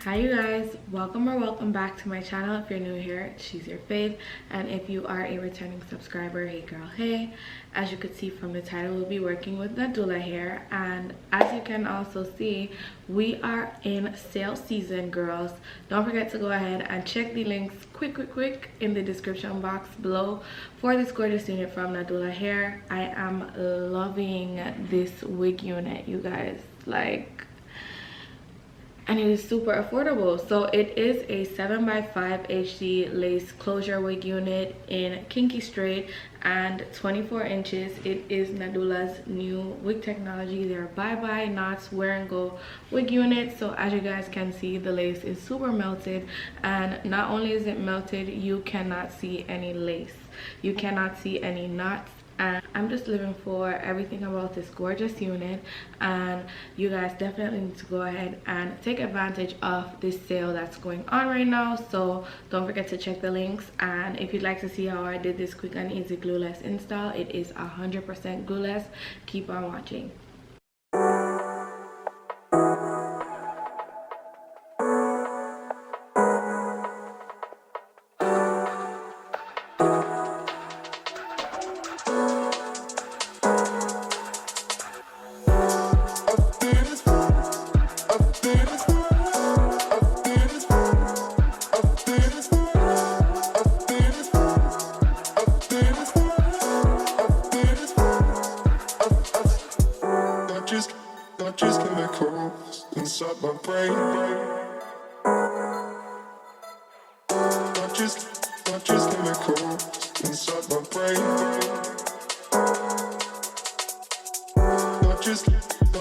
Hi you guys, welcome back to my channel. If you're new here, she's your fave, and if you are a returning subscriber, hey girl, hey. As you could see from the title, we'll be working with Nadula here, and as you can also see, we are in sale season, girls. Don't forget to go ahead and check the links quick in the description box below for this gorgeous unit from Nadula hair. I am loving this wig unit, you guys, like, and it is super affordable. So it is a 7x5 HD lace closure wig unit in kinky straight and 24 inches. It is Nadula's new wig technology, their bye-bye knots wear and go wig unit. So as you guys can see, the lace is super melted, and not only is it melted, you cannot see any lace, you cannot see any knots. And I'm just living for everything about this gorgeous unit, and you guys definitely need to go ahead and take advantage of this sale that's going on right now. So don't forget to check the links, and if you'd like to see how I did this quick and easy glueless install, it is 100% glueless. Keep on watching. Just chemicals inside my brain. Not just chemicals inside my brain. Not just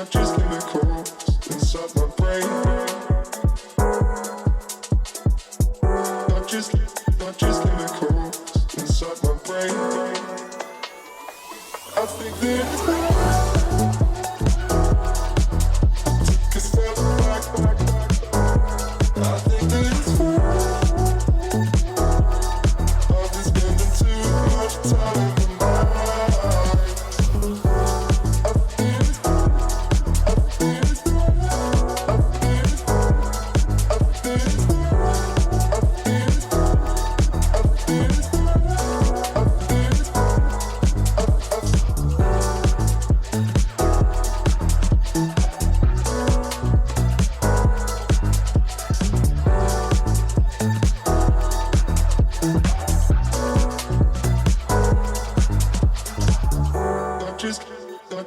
chemicals inside my brain. Not just chemicals inside my brain. I think that not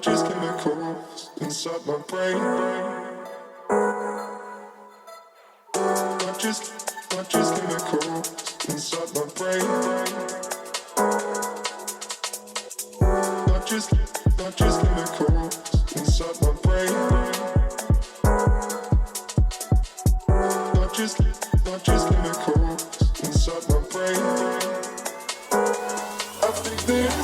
just chemicals inside my brain. Not just chemicals inside my brain. Not just chemicals inside my brain. Not just chemicals inside my brain. I think there's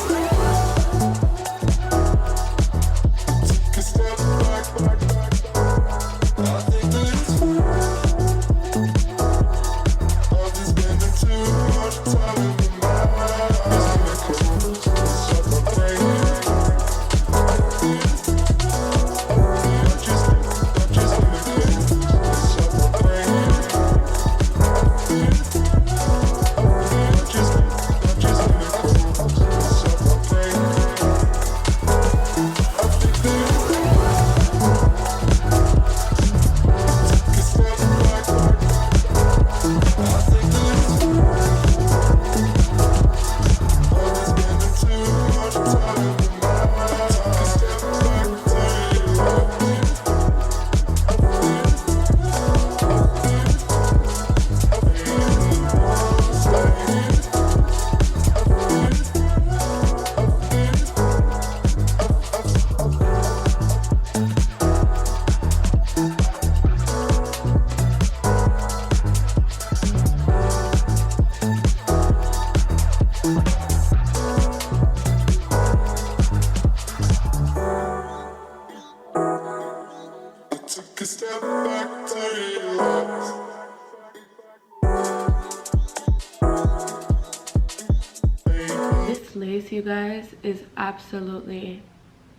this lace, you guys, is absolutely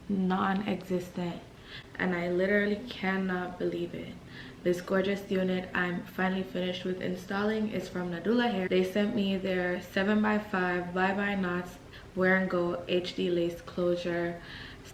non-existent. and I literally cannot believe it. This gorgeous unit I'm finally finished with installing is from Nadula Hair. They sent me their 7x5 by knots wear and go HD lace closure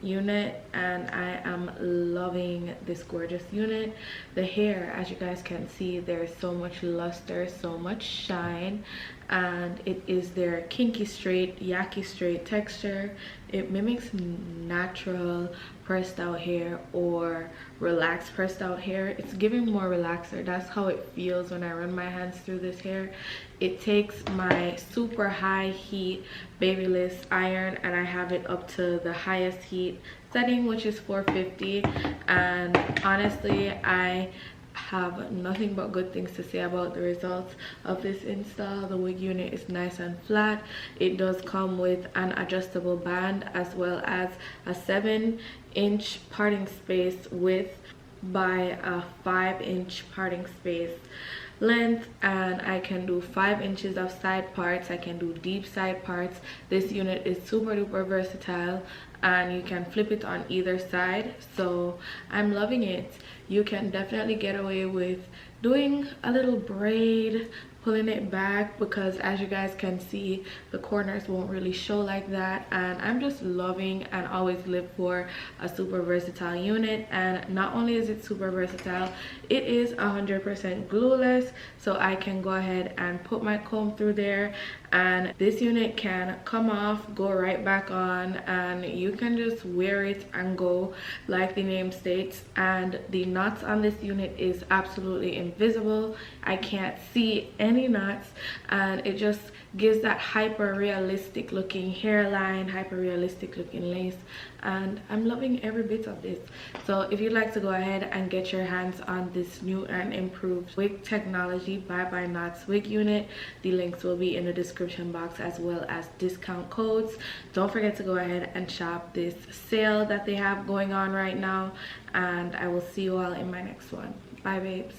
unit, and I am loving this gorgeous unit. The hair, as you guys can see, there's so much luster, so much shine, and it is their kinky straight, yaki straight texture. It mimics natural pressed out hair or relaxed pressed out hair. It's giving more relaxer. That's how it feels when I run my hands through this hair. It takes my super high heat Babyless iron, and I have it up to the highest heat setting, which is 450, and honestly I have nothing but good things to say about the results of this install. The wig unit is nice and flat. It does come with an adjustable band as well as a 7-inch parting space width by a 5-inch parting space length, and I can do 5 inches of side parts. I can do deep side parts. This unit is super duper versatile, and you can flip it on either side, so I'm loving it. You can definitely get away with doing a little braid, pulling it back, because as you guys can see, the corners won't really show like that, and I'm just loving and always live for a super versatile unit. And not only is it super versatile, it is 100% glueless, so I can go ahead and put my comb through there, and this unit can come off, go right back on, and you can just wear it and go like the name states. And the knots on this unit is absolutely invisible. I can't see any knots, and it just gives that hyper realistic looking hairline, hyper realistic looking lace, and I'm loving every bit of this. So if you'd like to go ahead and get your hands on this new and improved wig technology by knots wig unit, the links will be in the description box as well as discount codes. Don't forget to go ahead and shop this sale that they have going on right now, and I will see you all in my next one. Bye babes.